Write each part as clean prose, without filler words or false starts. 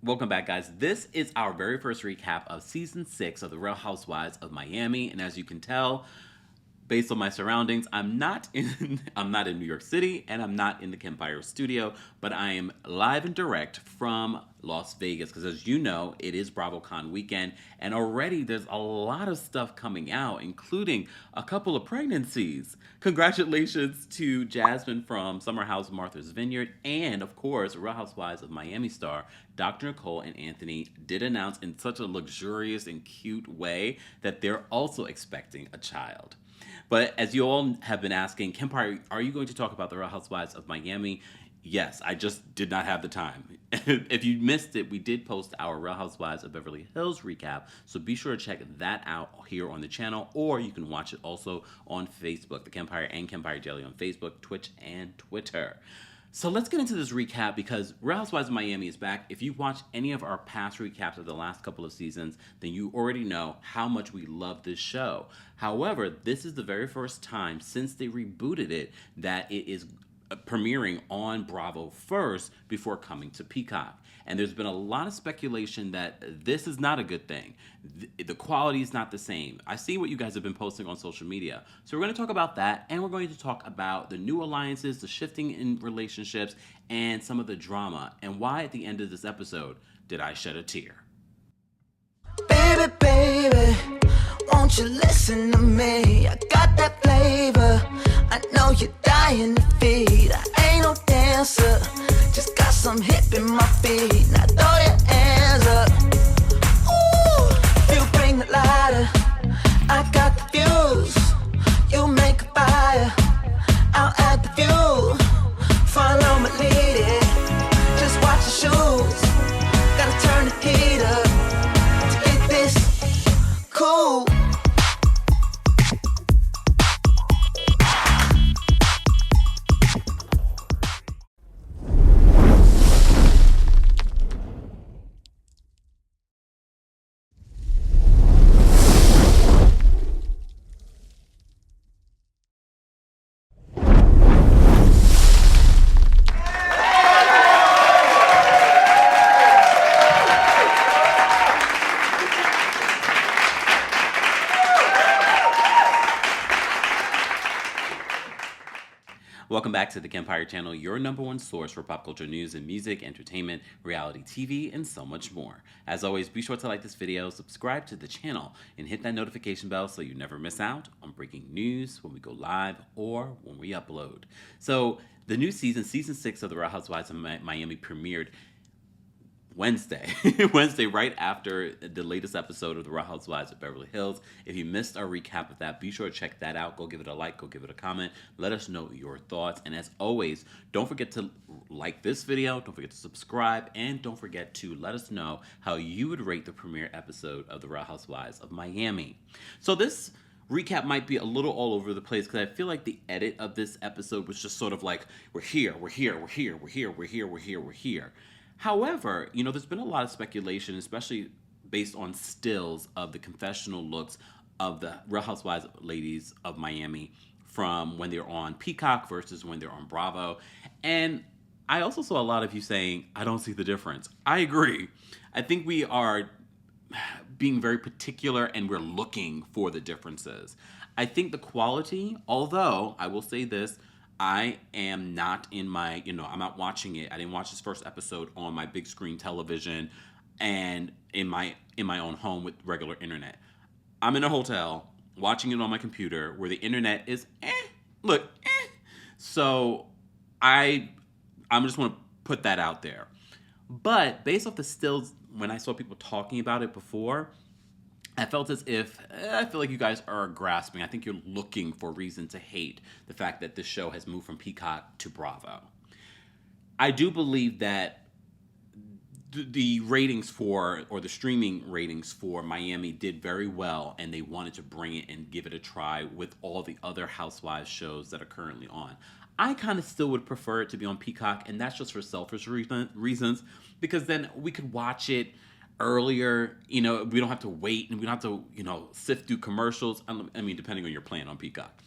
Welcome back, guys. This is our very first recap of season 6 of the Real Housewives of Miami, and as you can tell, based on my surroundings, I'm not in New York City, and I'm not in the Kempire studio, but I am live and direct from Las Vegas, because as you know, it is BravoCon weekend, and already there's a lot of stuff coming out, including a couple of pregnancies. Congratulations to Jasmine from Summer House Martha's Vineyard, and of course, Real Housewives of Miami star Dr. Nicole and Anthony did announce in such a luxurious and cute way that they're also expecting a child. But as you all have been asking, Kempire, are you going to talk about the Real Housewives of Miami? Yes, I just did not have the time. If you missed it, we did post our Real Housewives of Beverly Hills recap, so be sure to check that out here on the channel, or you can watch it also on Facebook, TheKempire and Kempire Daily on Facebook, Twitch, and Twitter. So let's get into this recap because Real Housewives of Miami is back. If you watch any of our past recaps of the last couple of seasons, then you already know how much we love this show. However, this is the very first time since they rebooted it that it is premiering on Bravo first before coming to Peacock. And there's been a lot of speculation that this is not a good thing. The quality is not the same. I see what you guys have been posting on social media. So we're going to talk about that, and we're going to talk about the new alliances, the shifting in relationships, and some of the drama, and why at the end of this episode did I shed a tear. Baby, baby, won't you listen to me? I got that flavor. I know you're dying to feed. I ain't no dancer, just got some hip in my feet. Now throw your hands up. Ooh, you bring the lighter. I got the fuse. You make a fire. I'll add the fuel. Follow my lead. Just watch your shoes. Gotta turn the heat up to get this cool. Welcome back to the Kempire channel, your #1 source for pop culture news and music, entertainment, reality TV, and so much more. As always, be sure to like this video, subscribe to the channel, and hit that notification bell so you never miss out on breaking news when we go live or when we upload. So the new season 6 of the Real Housewives of Miami premiered Wednesday, right after the latest episode of the Real Housewives of Beverly Hills. If you missed our recap of that, be sure to check that out. Go give it a like, go give it a comment. Let us know your thoughts. And as always, don't forget to like this video, don't forget to subscribe, and don't forget to let us know how you would rate the premiere episode of the Real Housewives of Miami. So this recap might be a little all over the place because I feel like the edit of this episode was just sort of like, we're here. However, there's been a lot of speculation, especially based on stills of the confessional looks of the Real Housewives ladies of Miami from when they're on Peacock versus when they're on Bravo. And I also saw a lot of you saying, I don't see the difference. I agree. I think we are being very particular and we're looking for the differences. I think the quality, although I will say this, I am not in my, I'm not watching it. I didn't watch this first episode on my big screen television and in my own home with regular internet. I'm in a hotel watching it on my computer where the internet is So I just want to put that out there. But based off the stills, when I saw people talking about it before, I felt as if, I feel like you guys are grasping. I think you're looking for reason to hate the fact that this show has moved from Peacock to Bravo. I do believe that the ratings or the streaming ratings for Miami did very well, and they wanted to bring it and give it a try with all the other Housewives shows that are currently on. I kind of still would prefer it to be on Peacock, and that's just for selfish reasons, because then we could watch it earlier, we don't have to wait and we don't have to, sift through commercials. I mean, depending on your plan on Peacock.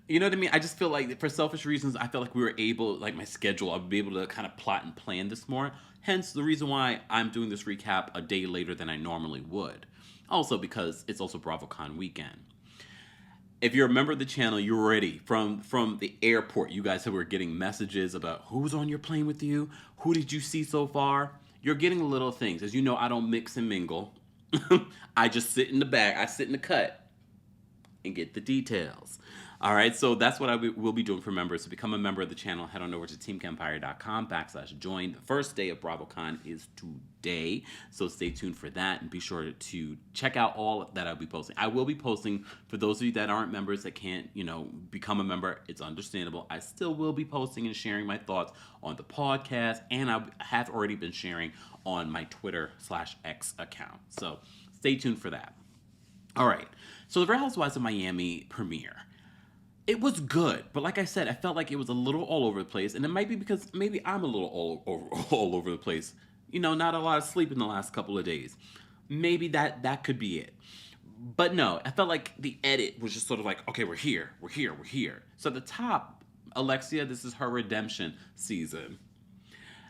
You know what I mean? I just feel like for selfish reasons, I felt like we were able, like my schedule, I would be able to kind of plot and plan this more. Hence the reason why I'm doing this recap a day later than I normally would. Also because it's also BravoCon weekend. If you're a member of the channel, you're ready. From the airport, you guys were getting messages about who's on your plane with you, who did you see so far. You're getting little things. As you know, I don't mix and mingle. I just sit in the back. I sit in the cut and get the details. All right, so that's what I will be doing for members. To become a member of the channel, head on over to TheKempire.com/join. The first day of BravoCon is today, so stay tuned for that, and be sure to check out all that I'll be posting. I will be posting, for those of you that aren't members that can't, become a member, it's understandable. I still will be posting and sharing my thoughts on the podcast, and I have already been sharing on my Twitter/X account. So stay tuned for that. All right, so the Real Housewives of Miami premiere. It was good, but like I said, I felt like it was a little all over the place, and it might be because maybe I'm a little all over the place. Not a lot of sleep in the last couple of days. Maybe that could be it. But no, I felt like the edit was just sort of like, okay, we're here. So at the top, Alexia, this is her redemption season.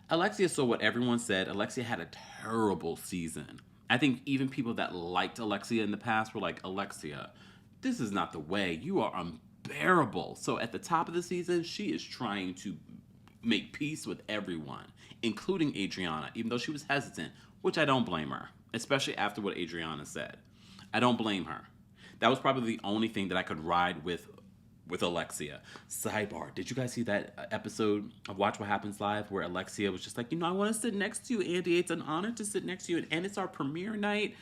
Alexia saw what everyone said. Alexia had a terrible season. I think even people that liked Alexia in the past were like, Alexia, this is not the way. You are unbearable. So at the top of the season, she is trying to make peace with everyone, including Adriana, even though she was hesitant, which I don't blame her, especially after what Adriana said. I don't blame her. That was probably the only thing that I could ride with Alexia. Sidebar, did you guys see that episode of Watch What Happens Live where Alexia was just like, I want to sit next to you, Andy. It's an honor to sit next to you, and it's our premiere night.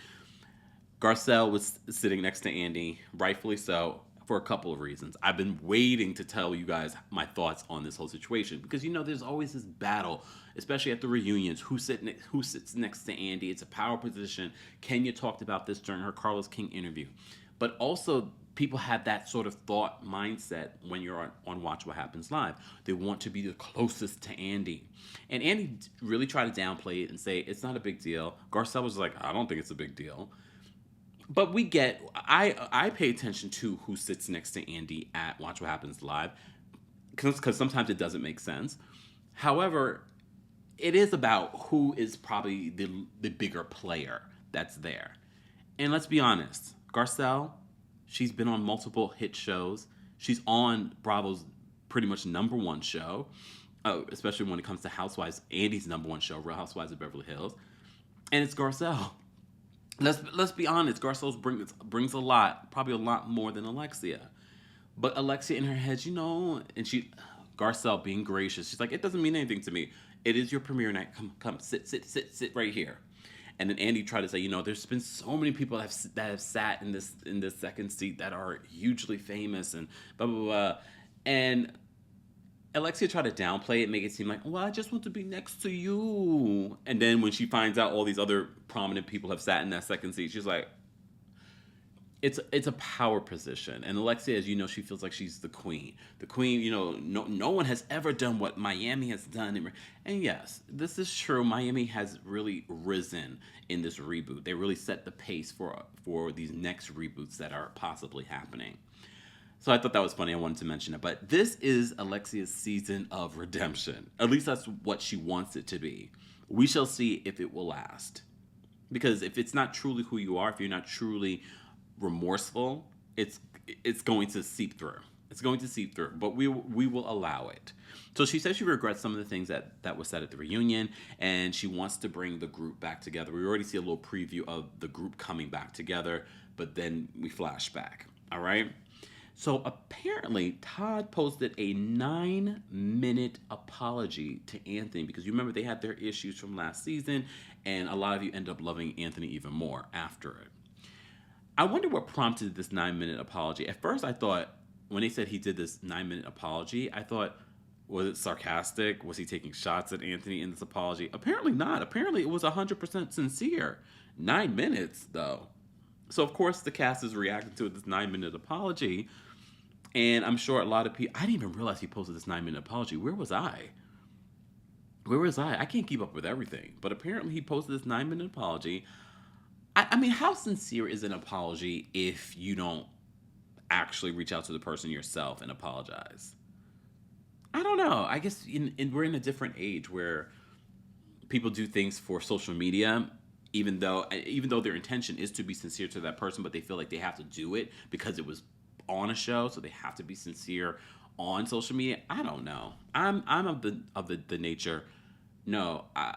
Garcelle was sitting next to Andy, rightfully so, for a couple of reasons. I've been waiting to tell you guys my thoughts on this whole situation because there's always this battle, especially at the reunions, who sits next to Andy. It's a power position. Kenya talked about this during her Carlos King interview. But also, people have that sort of thought mindset when you're on Watch What Happens Live. They want to be the closest to Andy. And Andy really tried to downplay it and say, it's not a big deal. Garcelle was like, I don't think it's a big deal. But I pay attention to who sits next to Andy at Watch What Happens Live, because sometimes it doesn't make sense. However, it is about who is probably the bigger player that's there. And let's be honest, Garcelle, she's been on multiple hit shows. She's on Bravo's pretty much number one show, especially when it comes to Housewives, Andy's number one show, Real Housewives of Beverly Hills. And it's Garcelle. Let's be honest, Garcelle brings a lot, probably a lot more than Alexia. But Alexia in her head, and Garcelle being gracious, she's like, it doesn't mean anything to me. It is your premiere night. Come, sit right here. And then Andy tried to say, there's been so many people that have sat in this second seat that are hugely famous and blah, blah, blah. And Alexia tried to downplay it, make it seem like, well, I just want to be next to you. And then when she finds out all these other prominent people have sat in that second seat, she's like, it's a power position. And Alexia, as you know, she feels like she's the queen. The queen, no one has ever done what Miami has done. And yes, this is true. Miami has really risen in this reboot. They really set the pace for these next reboots that are possibly happening. So I thought that was funny. I wanted to mention it. But this is Alexia's season of redemption. At least that's what she wants it to be. We shall see if it will last. Because if it's not truly who you are, if you're not truly remorseful, it's going to seep through. It's going to seep through. But we will allow it. So she says she regrets some of the things that was said at the reunion. And she wants to bring the group back together. We already see a little preview of the group coming back together. But then we flash back. All right? So apparently, Todd posted a 9-minute apology to Anthony because you remember they had their issues from last season, and a lot of you end up loving Anthony even more after it. I wonder what prompted this 9-minute apology. At first, I thought when they said he did this 9-minute apology, I thought, was it sarcastic? Was he taking shots at Anthony in this apology? Apparently not. Apparently, it was 100% sincere. 9 minutes, though. So, of course, the cast is reacting to this 9-minute apology. And I'm sure a lot of people... I didn't even realize he posted this 9-minute apology. Where was I? I can't keep up with everything. But apparently he posted this 9-minute apology. I mean, how sincere is an apology if you don't actually reach out to the person yourself and apologize. I don't know. I guess we're in a different age where people do things for social media, even though their intention is to be sincere to that person, but they feel like they have to do it because it was on a show, so they have to be sincere on social media. I don't know. I'm of the nature. No, I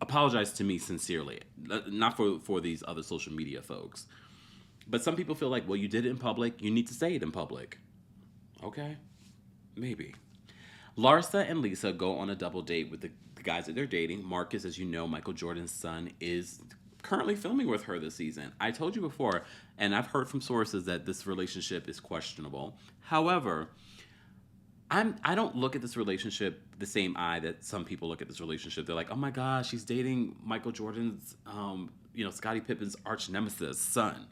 apologize to me sincerely, not for these other social media folks. But some people feel like, well, you did it in public, you need to say it in public. Okay, maybe. Larsa and Lisa go on a double date with the guys that they're dating. Marcus, as you know, Michael Jordan's son, is currently filming with her this season. I told you before, and I've heard from sources that this relationship is questionable. However, I don't look at this relationship the same eye that some people look at this relationship. They're like, oh my gosh, she's dating Michael Jordan's, Scottie Pippen's arch nemesis son.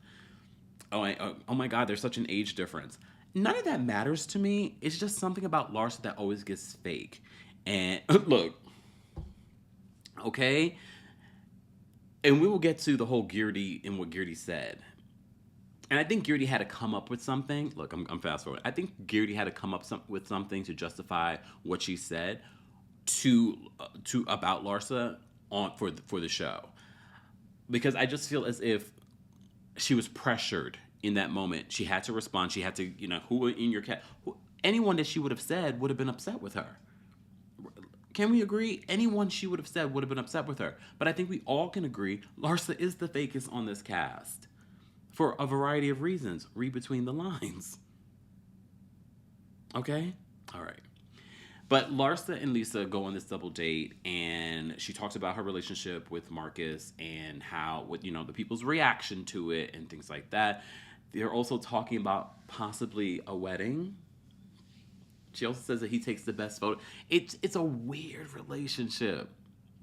Oh my God, there's such an age difference. None of that matters to me. It's just something about Larsa that always gets fake. And look, okay? And we will get to the whole Guerdy and what Guerdy said. And I think Guerdy had to come up with something. Look, I'm fast forward. I think Guerdy had to come up with something to justify what she said to about Larsa for the show, because I just feel as if she was pressured in that moment. She had to respond. She had to, who in your cat? Anyone that she would have said would have been upset with her. Can we agree? Anyone she would have said would have been upset with her. But I think we all can agree Larsa is the fakest on this cast. For a variety of reasons. Read between the lines. Okay? All right. But Larsa and Lisa go on this double date, and she talks about her relationship with Marcus and how, the people's reaction to it and things like that. They're also talking about possibly a wedding. She also says that he takes the best photo. It's a weird relationship.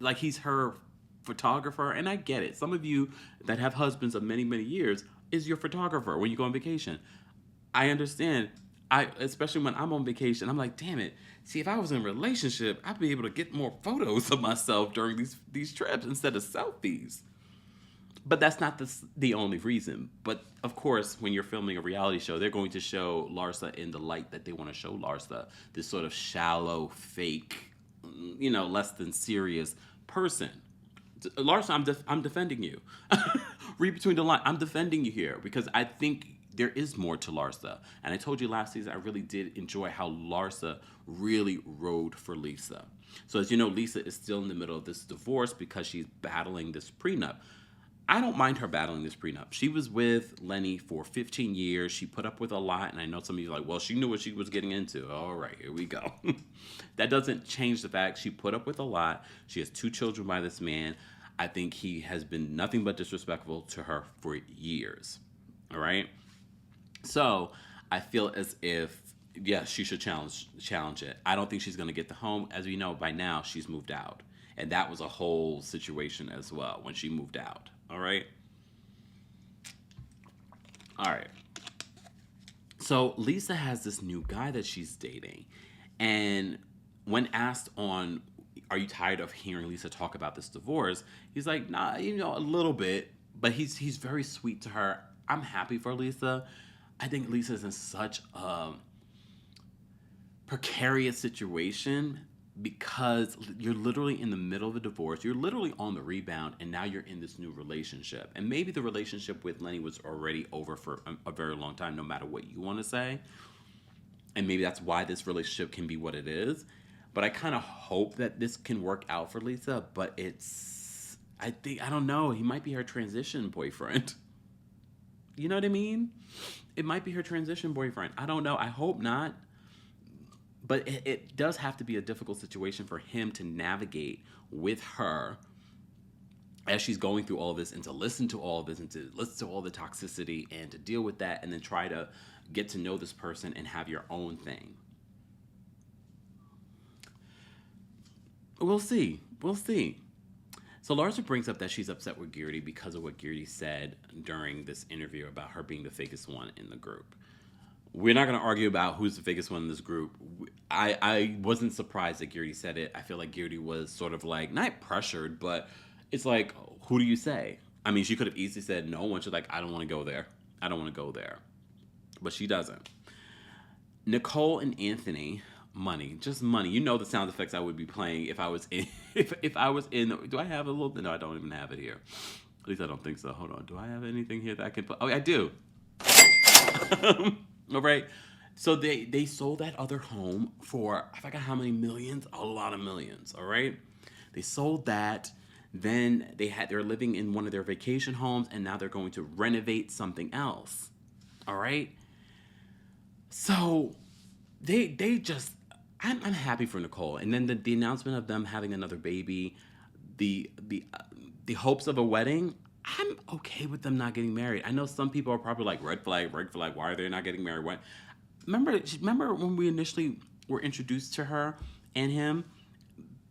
Like, he's her photographer, and I get it. Some of you that have husbands of many, many years is your photographer when you go on vacation. I understand. Especially when I'm on vacation, I'm like, damn it. See, if I was in a relationship, I'd be able to get more photos of myself during these trips instead of selfies. But that's not the only reason. But of course, when you're filming a reality show, they're going to show Larsa in the light that they want to show Larsa. This sort of shallow, fake, less than serious person. Larsa, I'm defending you. Read between the lines. I'm defending you here because I think there is more to Larsa. And I told you last season, I really did enjoy how Larsa really rode for Lisa. So as you know, Lisa is still in the middle of this divorce because she's battling this prenup. I don't mind her battling this prenup. She was with Lenny for 15 years. She put up with a lot. And I know some of you are like, well, she knew what she was getting into. All right, here we go. That doesn't change the fact she put up with a lot. She has 2 children by this man. I think he has been nothing but disrespectful to her for years. All right? So I feel as if, yes, she should challenge it. I don't think she's going to get the home. As we know, by now, she's moved out. And that was a whole situation as well when she moved out. All right? All right. So Lisa has this new guy that she's dating. And when asked on, are you tired of hearing Lisa talk about this divorce? He's like, nah, a little bit. But he's very sweet to her. I'm happy for Lisa. I think Lisa's in such a precarious situation because you're literally in the middle of a divorce. You're literally on the rebound, and now you're in this new relationship. And maybe the relationship with Lenny was already over for a very long time, no matter what you want to say. And maybe that's why this relationship can be what it is. But I kind of hope that this can work out for Lisa. But I don't know. He might be her transition boyfriend. You know what I mean? It might be her transition boyfriend. I don't know. I hope not. But it does have to be a difficult situation for him to navigate with her as she's going through all of this, and to listen to all of this, and to listen to all the toxicity, and to deal with that, and then try to get to know this person and have your own thing. We'll see. So Larsa brings up that she's upset with Guerdy because of what Guerdy said during this interview about her being the fakest one in the group. We're not going to argue about who's the fakest one in this group. I wasn't surprised that Guerdy said it. I feel like Guerdy was sort of like, not pressured, but it's like, who do you say? I mean, she could have easily said no one. She's like, I don't want to go there. but she doesn't. Nicole and Anthony, money, just money. You know the sound effects I would be playing if I was in. If I was in. Do I have a little? No, I don't even have it here. At least I don't think so. Hold on. Do I have anything here that I can put? Oh, I do. All right. So they sold that other home for, I forgot how many millions, a lot of millions. All right. They sold that. Then they're living in one of their vacation homes, and now they're going to renovate something else. All right. So they just, I'm happy for Nicole. And then the announcement of them having another baby, the hopes of a wedding. I'm okay with them not getting married. I know some people are probably like, red flag, red flag. Why are they not getting married? What? Remember when we initially were introduced to her and him?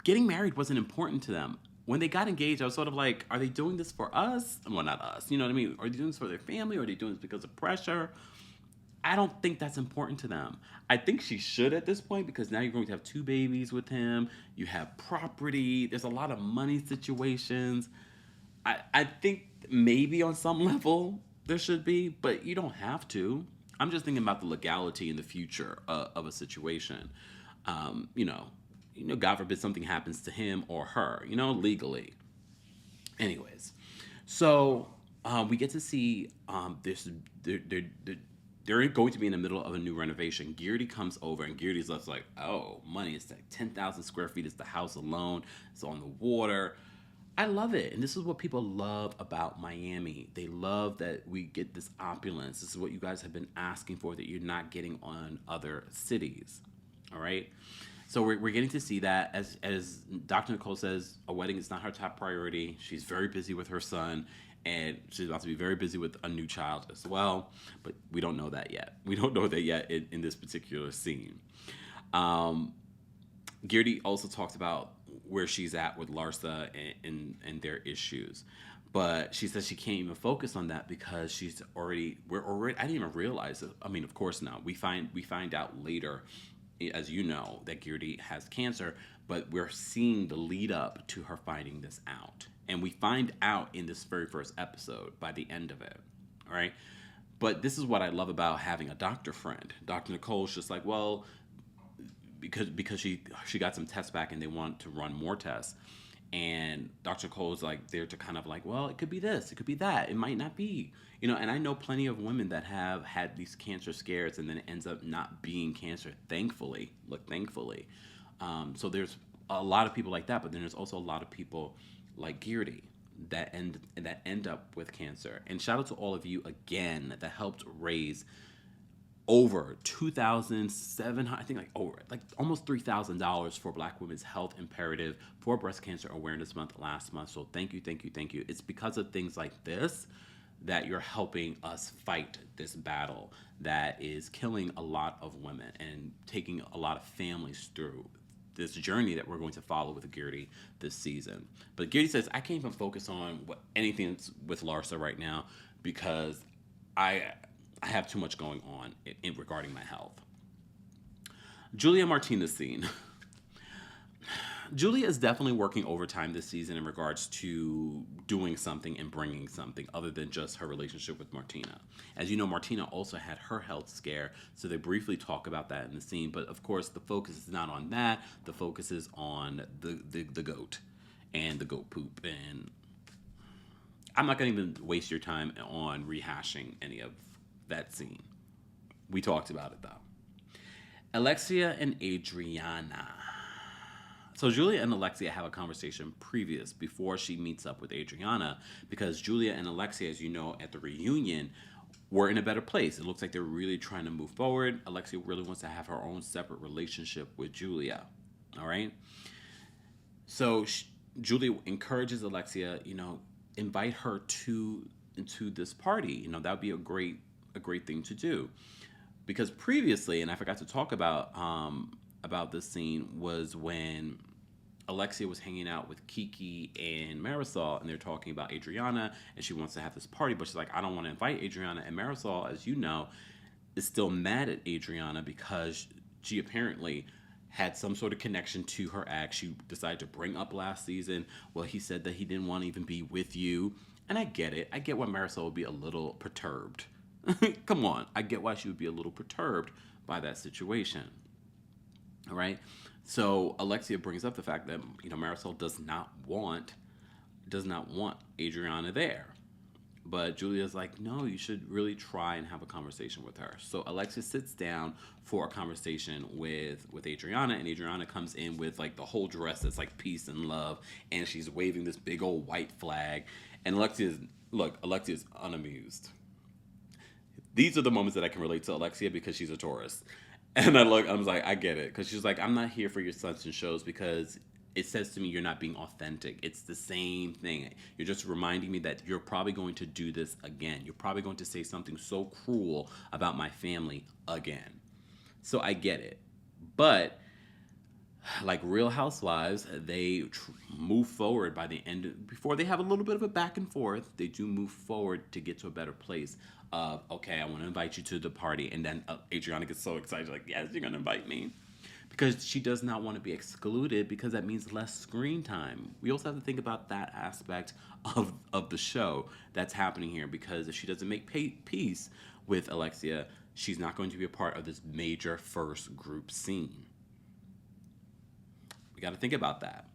Getting married wasn't important to them. When they got engaged, I was sort of like, are they doing this for us? Well, not us. You know what I mean? Are they doing this for their family? Or are they doing this because of pressure? I don't think that's important to them. I think she should at this point, because now you're going to have 2 babies with him. You have property. There's a lot of money situations. I think maybe on some level there should be, but you don't have to. I'm just thinking about the legality in the future of a situation. You know, God forbid something happens to him or her, legally. Anyways, so we get to see this. They're going to be in the middle of a new renovation. Guerdy comes over, and Guerdy's just like, oh, money. It's like 10,000 square feet. It's the house alone. It's on the water. I love it. And this is what people love about Miami. They love that we get this opulence. This is what you guys have been asking for that you're not getting on other cities. All right? So we're getting to see that. As Dr. Nicole says, a wedding is not her top priority. She's very busy with her son, and she's about to be very busy with a new child as well. But we don't know that yet. We don't know that yet in this particular scene. Guerdy also talks about where she's at with Larsa and their issues. But she says she can't even focus on that because I didn't even realize it. I mean, of course not. We find out later, as you know, that Guerdy has cancer, but we're seeing the lead up to her finding this out. And we find out in this very first episode by the end of it. All right. But this is what I love about having a doctor friend. Dr. Nicole's just like, well, because she got some tests back and they want to run more tests. And Dr. Cole's like there to kind of like, well, it could be this, it could be that, it might not be. And I know plenty of women that have had these cancer scares and then it ends up not being cancer, thankfully. So there's a lot of people like that, but then there's also a lot of people like Guerdy that end up with cancer. And shout out to all of you again that helped raise over $2,700, I think almost $3,000 for Black Women's Health Imperative for Breast Cancer Awareness Month last month. So thank you. It's because of things like this that you're helping us fight this battle that is killing a lot of women and taking a lot of families through this journey that we're going to follow with Guerdy this season. But Guerdy says, I can't even focus on anything with Larsa right now because I have too much going on regarding my health. Julia Martinez scene. Julia is definitely working overtime this season in regards to doing something and bringing something other than just her relationship with Martina. As you know, Martina also had her health scare, so they briefly talk about that in the scene. But of course, the focus is not on that. The focus is on the goat and the goat poop. And I'm not going to even waste your time on rehashing any of that scene. We talked about it though. Alexia and Adriana. So Julia and Alexia have a conversation before she meets up with Adriana, because Julia and Alexia, as you know, at the reunion were in a better place. It looks like they're really trying to move forward. Alexia really wants to have her own separate relationship with Julia. All right. So Julia encourages Alexia, invite her into this party. That would be a great thing to do, because previously, and I forgot to talk about this scene, was when Alexia was hanging out with Kiki and Marisol, and they're talking about Adriana, and she wants to have this party, but she's like, I don't want to invite Adriana. And Marisol, as you know, is still mad at Adriana because she apparently had some sort of connection to her ex. She decided to bring up last season. Well, he said that he didn't want to even be with you. And I get it. I get why Marisol would be a little perturbed. Come on. I get why she would be a little perturbed by that situation. All right. So Alexia brings up the fact that, Marisol does not want Adriana there. But Julia's like, no, you should really try and have a conversation with her. So Alexia sits down for a conversation with Adriana, and Adriana comes in with like the whole dress that's like peace and love, and she's waving this big old white flag. And Alexia's unamused. These are the moments that I can relate to Alexia because she's a Taurus. And I was like, I get it. Because she's like, I'm not here for your stunts and shows because it says to me you're not being authentic. It's the same thing. You're just reminding me that you're probably going to do this again. You're probably going to say something so cruel about my family again. So I get it. But like Real Housewives, they move forward by the end. Before they have a little bit of a back and forth, they do move forward to get to a better place of, okay, I want to invite you to the party. And then Adriana gets so excited, like, yes, you're going to invite me. Because she does not want to be excluded because that means less screen time. We also have to think about that aspect of the show that's happening here, because if she doesn't make peace with Alexia, she's not going to be a part of this major first group scene. We got to think about that.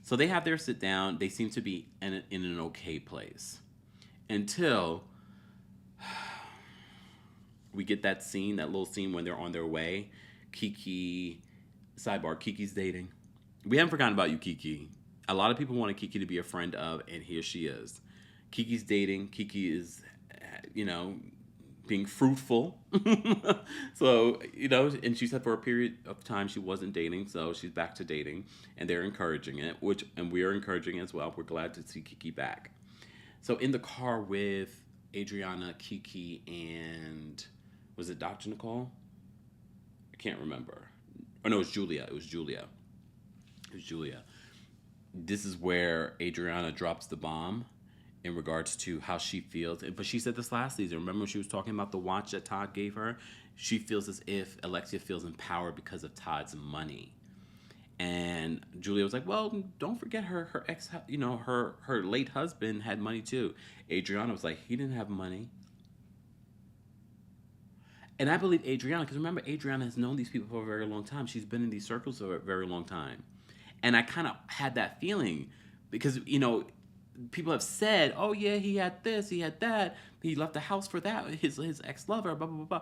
So they have their sit down. They seem to be in an okay place until we get that little scene when they're on their way. Kiki's dating. We haven't forgotten about you, Kiki. A lot of people wanted Kiki to be a friend of, and here she is. Kiki's dating. Kiki is, being fruitful. So, and she said for a period of time she wasn't dating, so she's back to dating, and they're encouraging it, and we are encouraging it as well. We're glad to see Kiki back. So in the car with Adriana, Kiki, and was it Dr. Nicole? Can't remember. Oh no, it was Julia. This is where Adriana drops the bomb in regards to how she feels. But she said this last season. Remember when she was talking about the watch that Todd gave her? She feels as if Alexia feels empowered because of Todd's money. And Julia was like, well, don't forget her ex, her late husband had money too. Adriana was like, he didn't have money. And I believe Adriana, because remember, Adriana has known these people for a very long time. She's been in these circles for a very long time. And I kind of had that feeling because, people have said, oh, yeah, he had this, he had that. He left the house for that, his ex-lover, blah, blah, blah, blah.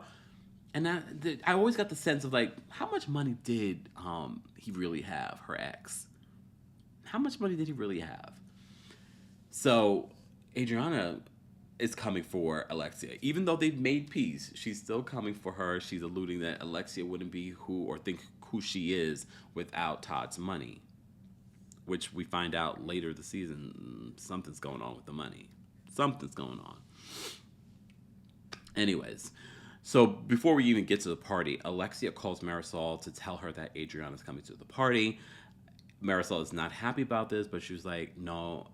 And I always got the sense of, like, how much money did he really have, her ex? How much money did he really have? So Adriana is coming for Alexia. Even though they've made peace, she's still coming for her. She's alluding that Alexia wouldn't be who she is without Todd's money. Which we find out later this season, something's going on with the money. Something's going on. Anyways, so before we even get to the party, Alexia calls Marisol to tell her that Adriana's coming to the party. Marisol is not happy about this, but she was like, no,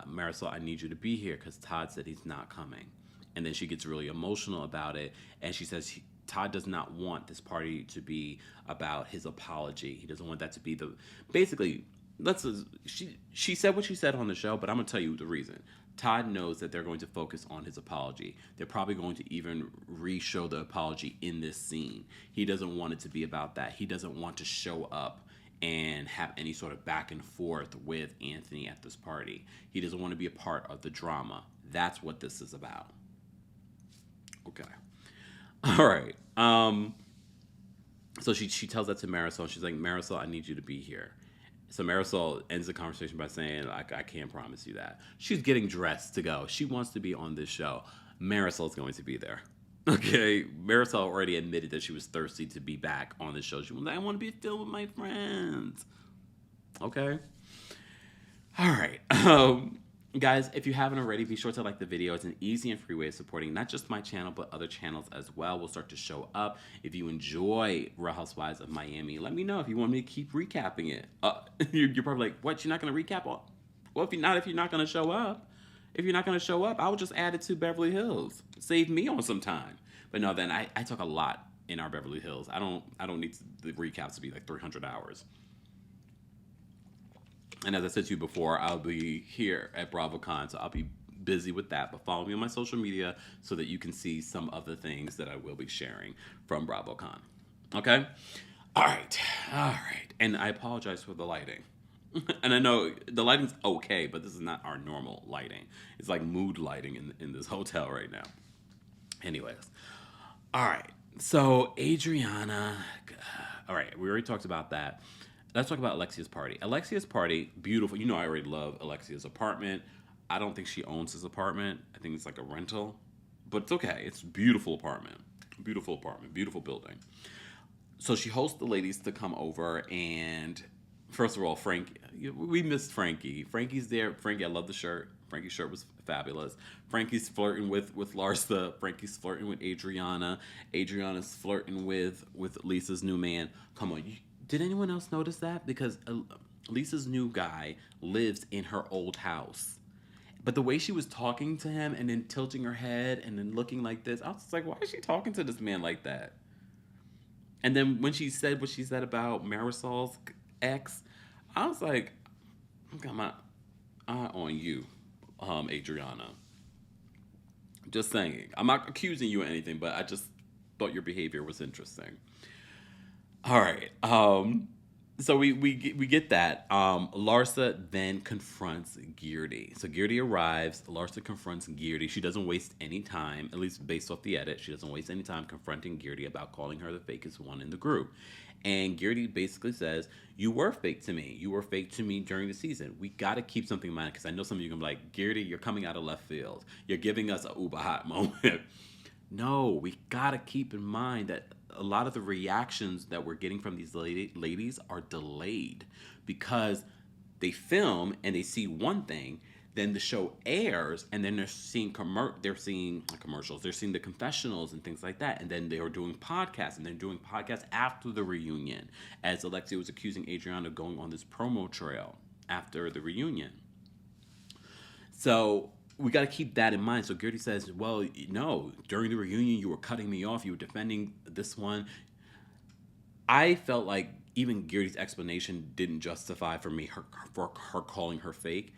Marisol, I need you to be here because Todd said he's not coming. And then she gets really emotional about it. And she says Todd does not want this party to be about his apology. He doesn't want that to be basically, she said what she said on the show, but I'm going to tell you the reason. Todd knows that they're going to focus on his apology. They're probably going to even re-show the apology in this scene. He doesn't want it to be about that. He doesn't want to show up and have any sort of back and forth with Anthony at this party. He doesn't want to be a part of the drama. That's what this is about. Okay. All right. So she tells that to Marisol. She's like, Marisol, I need you to be here. So Marisol ends the conversation by saying, I can't promise you that. She's getting dressed to go. She wants to be on this show. Marisol's going to be there. Okay, Marisol already admitted that she was thirsty to be back on the show. She was like, I want to be filled with my friends. Okay. All right. Guys, if you haven't already, be sure to like the video. It's an easy and free way of supporting not just my channel, but other channels as well. We'll start to show up. If you enjoy Real Housewives of Miami, let me know if you want me to keep recapping it. You're probably like, what, you're not going to recap? Well, if you're not going to show up. If you're not going to show up, I will just add it to Beverly Hills. Save me on some time. But no, then I talk a lot in our Beverly Hills. I don't need the recaps to be like 300 hours. And as I said to you before, I'll be here at BravoCon, so I'll be busy with that. But follow me on my social media so that you can see some of the things that I will be sharing from BravoCon. Okay? All right. All right. And I apologize for the lighting. And I know the lighting's okay, but this is not our normal lighting. It's like mood lighting in this hotel right now. Anyways. All right. So, Adriana. All right. We already talked about that. Let's talk about Alexia's party. Alexia's party, beautiful. You know, I already love Alexia's apartment. I don't think she owns his apartment. I think it's like a rental. But it's okay. It's a beautiful apartment. Beautiful apartment. Beautiful building. So she hosts the ladies to come over, and first of all, we missed Frankie. Frankie's there. Frankie, I love the shirt. Frankie's shirt was fabulous. Frankie's flirting with Larsa. Frankie's flirting with Adriana. Adriana's flirting with Lisa's new man. Come on, did anyone else notice that? Because Lisa's new guy lives in her old house. But the way she was talking to him and then tilting her head and then looking like this, I was just like, why is she talking to this man like that? And then when she said what she said about Marisol's ex, I was like, I got my eye on you, Adriana. Just saying. I'm not accusing you of anything, but I just thought your behavior was interesting. All right. So we get that. Larsa then confronts Guerdy. So Guerdy arrives. Larsa confronts Guerdy. She doesn't waste any time, at least based off the edit. She doesn't waste any time confronting Guerdy about calling her the fakest one in the group. And Guerdy basically says, you were fake to me. You were fake to me during the season. We got to keep something in mind, because I know some of you are going to be like, Guerdy, you're coming out of left field. You're giving us a uber hot moment. No, we got to keep in mind that a lot of the reactions that we're getting from these ladies are delayed, because they film and they see one thing, then the show airs, and then they're seeing commercials, they're seeing the confessionals and things like that, and then they are doing podcasts, and they're doing podcasts after the reunion, as Alexia was accusing Adriana of going on this promo trail after the reunion. So we got to keep that in mind. So Guerdy says, well, no, during the reunion, you were cutting me off. You were defending this one. I felt like even Guerdy's explanation didn't justify for me for her calling her fake.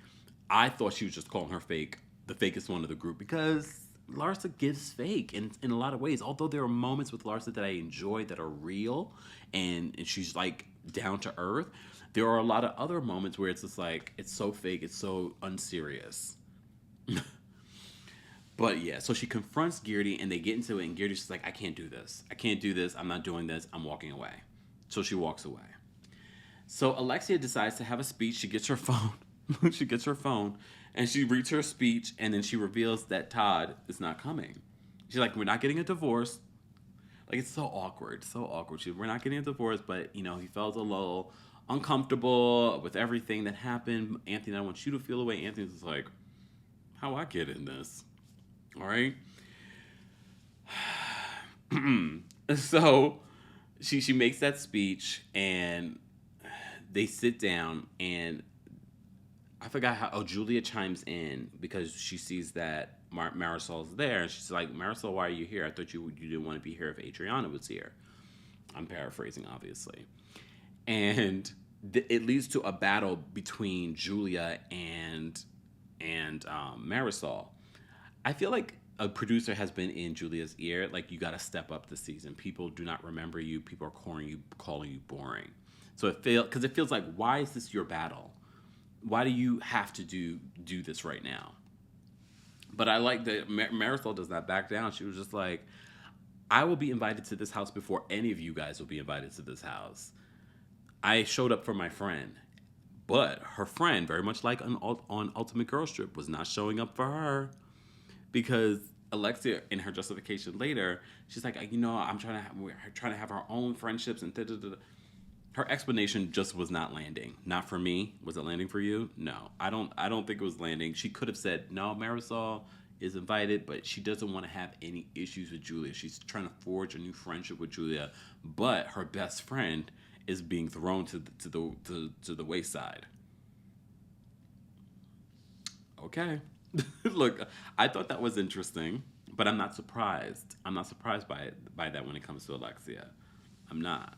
I thought she was just calling her fake, the fakest one of the group, because Larsa gives fake in a lot of ways. Although there are moments with Larsa that I enjoy that are real, and she's like down to earth, there are a lot of other moments where it's just like, it's so fake, it's so unserious. But yeah, so she confronts Guerdy and they get into it, and Guerdy's just like, I can't do this. I'm not doing this. I'm walking away. So she walks away. So Alexia decides to have a speech. She gets her phone. She gets her phone and she reads her speech, and then she reveals that Todd is not coming. She's like, we're not getting a divorce. Like, it's so awkward. So awkward. We're not getting a divorce, but, he felt a little uncomfortable with everything that happened. Anthony, I want you to feel away. Anthony's like, how I get in this? All right. So she makes that speech, and they sit down, and I forgot how. Julia chimes in because she sees that Marisol's there, and she's like, Marisol, why are you here? I thought you didn't want to be here if Adriana was here. I'm paraphrasing, obviously. And it leads to a battle between Julia and Marisol. I feel like a producer has been in Julia's ear, like, you got to step up this season. People do not remember you. People are calling you boring. So it feels like, why is this your battle? Why do you have to do this right now? But I like that Marisol does not back down. She was just like, I will be invited to this house before any of you guys will be invited to this house. I showed up for my friend. But her friend, very much like on Ultimate Girls Trip, was not showing up for her, because Alexia, in her justification later, she's like, we're trying to have our own friendships, and da-da-da-da. Her explanation just was not landing. Not for me. Was it landing for you? No, I don't think it was landing. She could have said, no, Marisol is invited, but she doesn't want to have any issues with Julia. She's trying to forge a new friendship with Julia, but her best friend is being thrown to the wayside. Okay. Look, I thought that was interesting, but I'm not surprised. I'm not surprised by that when it comes to Alexia. I'm not.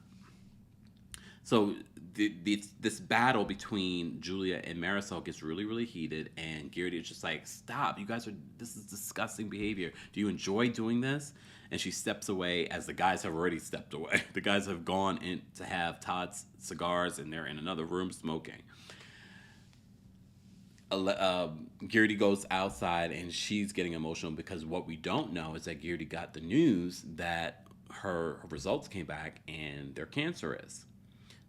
So this battle between Julia and Marisol gets really, really heated, and Guerdy is just like, stop, this is disgusting behavior. Do you enjoy doing this? And she steps away as the guys have already stepped away. The guys have gone in to have Todd's cigars, and they're in another room smoking. Guerdy goes outside, and she's getting emotional because what we don't know is that Guerdy got the news that her results came back and they're cancerous.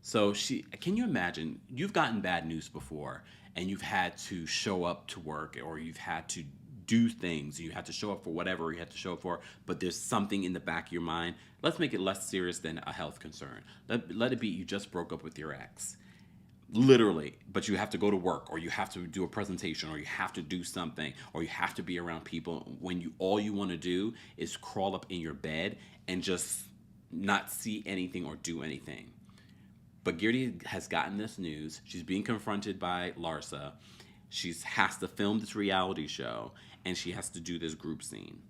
So can you imagine, you've gotten bad news before and you've had to show up to work, or you've had to do things, you had to show up for whatever you had to show up for, but there's something in the back of your mind. Let's make it less serious than a health concern. Let it be you just broke up with your ex. Literally, but you have to go to work, or you have to do a presentation, or you have to do something, or you have to be around people when all you want to do is crawl up in your bed and just not see anything or do anything. But Guerdy has gotten this news. She's being confronted by Larsa. She has to film this reality show, and she has to do this group scene.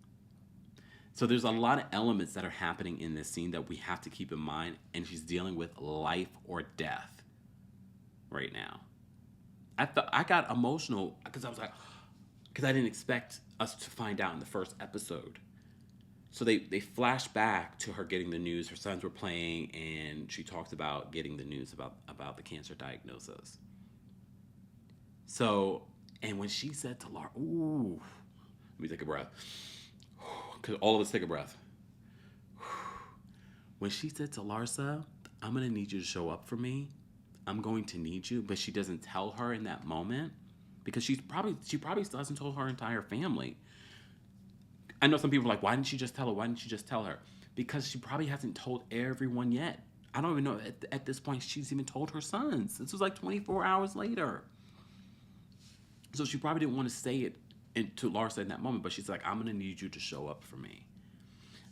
So there's a lot of elements that are happening in this scene that we have to keep in mind, and she's dealing with life or death right now. I got emotional because I didn't expect us to find out in the first episode. So they flash back to her getting the news. Her sons were playing, and she talked about getting the news about the cancer diagnosis. So, and when she said to Laura, ooh, let me take a breath. Because all of us take a breath. When she said to Larsa, I'm going to need you to show up for me. I'm going to need you. But she doesn't tell her in that moment because she probably still hasn't told her entire family. I know some people are like, why didn't she just tell her? Why didn't she just tell her? Because she probably hasn't told everyone yet. I don't even know at this point she's even told her sons. This was like 24 hours later. So she probably didn't want to say it to Larsa in that moment, but she's like, I'm going to need you to show up for me.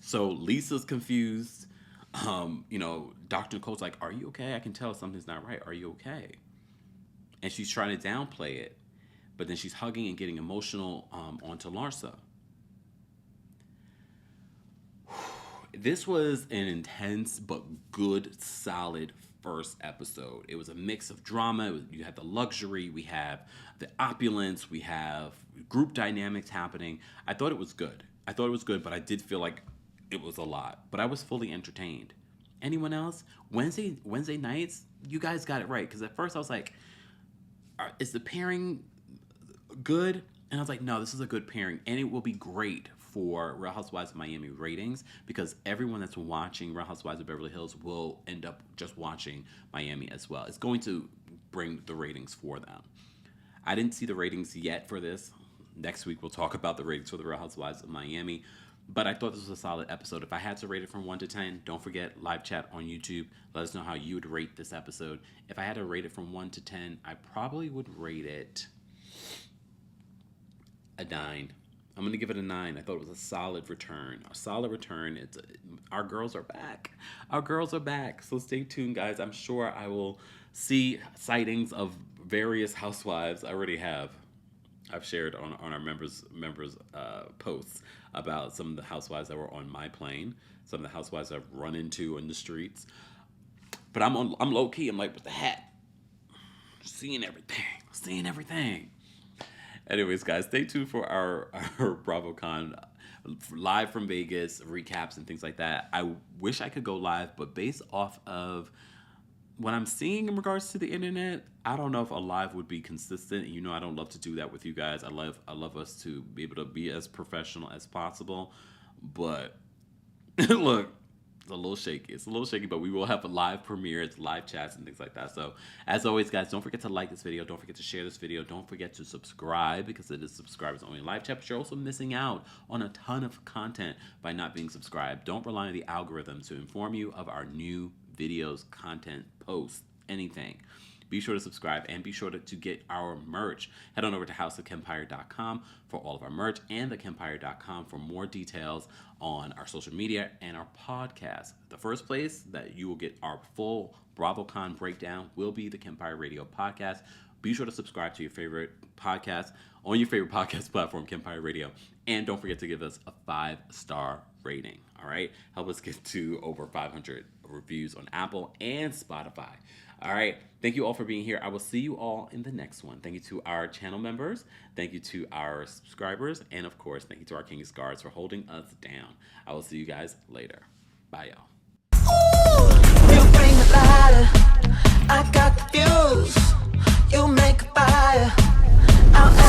So Lisa's confused. Dr. Nicole's like, are you okay? I can tell something's not right. Are you okay? And she's trying to downplay it, but then she's hugging and getting emotional onto Larsa. This was an intense but good, solid first episode. It was a mix of drama. You had the luxury. We have the opulence. We have group dynamics happening. I thought it was good. But I did feel like it was a lot. But I was fully entertained. Anyone else? Wednesday nights, you guys got it right. Because at first I was like, is the pairing good? And I was like, no, this is a good pairing. And it will be great for Real Housewives of Miami ratings because everyone that's watching Real Housewives of Beverly Hills will end up just watching Miami as well. It's going to bring the ratings for them. I didn't see the ratings yet for this. Next week we'll talk about the ratings for the Real Housewives of Miami. But I thought this was a solid episode. If I had to rate it from 1 to 10, don't forget live chat on YouTube. Let us know how you would rate this episode. If I had to rate it from 1 to 10, I probably would rate it a 9. I'm going to give it a 9. I thought it was a solid return. Our girls are back. So stay tuned, guys. I'm sure I will see sightings of various housewives. I already have. I've shared on our members posts about some of the housewives that were on my plane. Some of the housewives I've run into in the streets. But I'm low key. I'm like with the hat. Seeing everything. Anyways, guys, stay tuned for our BravoCon live from Vegas recaps and things like that. I wish I could go live, but based off of what I'm seeing in regards to the internet, I don't know if a live would be consistent. You know, I don't love to do that with you guys. I love us to be able to be as professional as possible. But look, it's a little shaky, but we will have a live premieres, live chats, and things like that. So, as always, guys, don't forget to like this video. Don't forget to share this video. Don't forget to subscribe because it is subscribers only live chat. But you're also missing out on a ton of content by not being subscribed. Don't rely on the algorithm to inform you of our new videos, content, posts, anything. Be sure to subscribe and be sure to get our merch. Head on over to houseofkempire.com for all of our merch and TheKempire.com for more details on our social media and our podcast. The first place that you will get our full BravoCon breakdown will be the Kempire Radio podcast. Be sure to subscribe to your favorite podcast on your favorite podcast platform, Kempire Radio. And don't forget to give us a 5-star rating. All right? Help us get to over 500 reviews on Apple and Spotify. All right. Thank you all for being here. I will see you all in the next one. Thank you to our channel members. Thank you to our subscribers. And of course, thank you to our King's Guards for holding us down. I will see you guys later. Bye, y'all. Ooh, you bring the lighter, I got the fuse. You make a fire. I'll